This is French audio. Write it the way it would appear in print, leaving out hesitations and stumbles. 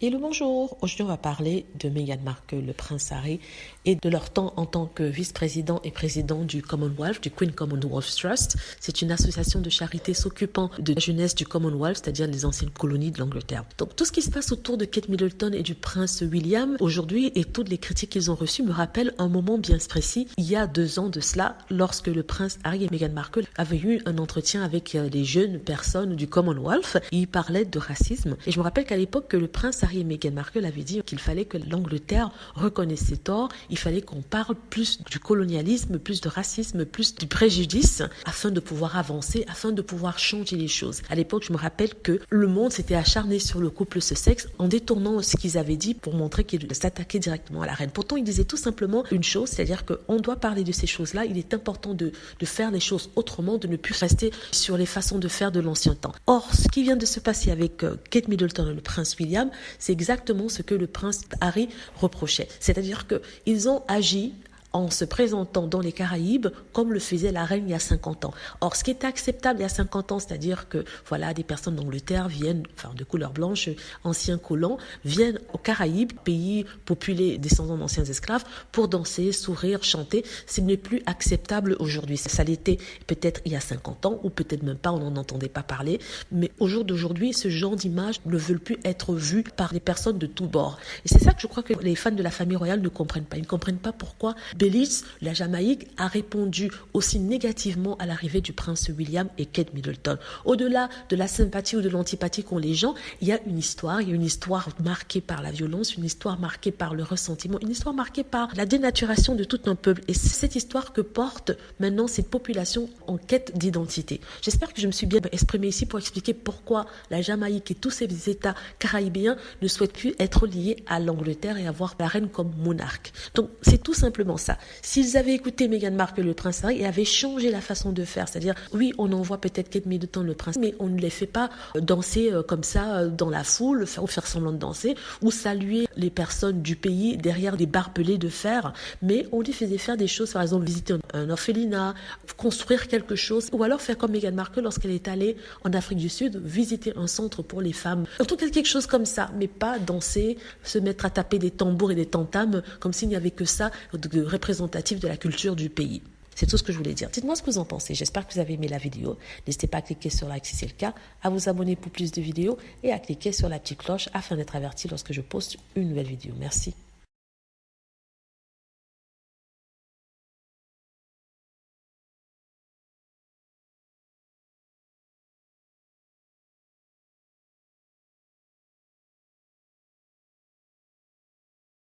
Hello, bonjour. Aujourd'hui, on va parler de Meghan Markle, le prince Harry, et de leur temps en tant que vice-président et président du Commonwealth, du Queen Commonwealth Trust. C'est une association de charité s'occupant de la jeunesse du Commonwealth, c'est-à-dire les anciennes colonies de l'Angleterre. Donc, tout ce qui se passe autour de Kate Middleton et du prince William aujourd'hui et toutes les critiques qu'ils ont reçues me rappellent un moment bien précis, il y a 2 ans de cela, lorsque le prince Harry et Meghan Markle avaient eu un entretien avec les jeunes personnes du Commonwealth. Ils parlaient de racisme. Et je me rappelle qu'à l'époque, que le prince Harry et Meghan Markle avaient dit qu'il fallait que l'Angleterre reconnaisse ses torts, il fallait qu'on parle plus du colonialisme, plus de racisme, plus du préjudice, afin de pouvoir avancer, afin de pouvoir changer les choses. À l'époque, je me rappelle que le monde s'était acharné sur le couple sexe en détournant ce qu'ils avaient dit pour montrer qu'ils s'attaquaient directement à la reine. Pourtant, ils disaient tout simplement une chose, c'est-à-dire qu'on doit parler de ces choses-là, il est important de faire les choses autrement, de ne plus rester sur les façons de faire de l'ancien temps. Or, ce qui vient de se passer avec Kate Middleton et le prince William, c'est exactement ce que le prince Harry reprochait. C'est-à-dire qu'ils ont agi en se présentant dans les Caraïbes comme le faisait la reine il y a 50 ans. Or, ce qui était acceptable il y a 50 ans, c'est-à-dire que voilà, des personnes d'Angleterre viennent, enfin de couleur blanche, anciens colons, viennent aux Caraïbes, pays populés descendants d'anciens esclaves, pour danser, sourire, chanter. Ce n'est plus acceptable aujourd'hui. Ça l'était peut-être il y a 50 ans, ou peut-être même pas, on n'en entendait pas parler. Mais au jour d'aujourd'hui, ce genre d'images ne veulent plus être vues par les personnes de tous bords. Et c'est ça que je crois que les fans de la famille royale ne comprennent pas. Ils ne comprennent pas pourquoi Belize, la Jamaïque, a répondu aussi négativement à l'arrivée du prince William et Kate Middleton. Au-delà de la sympathie ou de l'antipathie qu'ont les gens, il y a une histoire marquée par la violence, une histoire marquée par le ressentiment, une histoire marquée par la dénaturation de tout un peuple. Et c'est cette histoire que porte maintenant cette population en quête d'identité. J'espère que je me suis bien exprimée ici pour expliquer pourquoi la Jamaïque et tous ces États caribéens ne souhaitent plus être liés à l'Angleterre et avoir la reine comme monarque. Donc, c'est tout simplement ça. S'ils avaient écouté Meghan Markle, le prince Harry, et avaient changé la façon de faire, c'est-à-dire, oui, on envoie peut-être Kate Middleton, le prince, mais on ne les fait pas danser comme ça dans la foule, ou faire semblant de danser, ou saluer les personnes du pays derrière des barbelés de fer, mais on les faisait faire des choses, par exemple, visiter un orphelinat, construire quelque chose, ou alors faire comme Meghan Markle lorsqu'elle est allée en Afrique du Sud, visiter un centre pour les femmes. En tout cas, quelque chose comme ça, mais pas danser, se mettre à taper des tambours et des tam-tams, comme s'il n'y avait que ça de représentatif de la culture du pays. C'est tout ce que je voulais dire. Dites-moi ce que vous en pensez. J'espère que vous avez aimé la vidéo. N'hésitez pas à cliquer sur like si c'est le cas, à vous abonner pour plus de vidéos et à cliquer sur la petite cloche afin d'être averti lorsque je poste une nouvelle vidéo. Merci.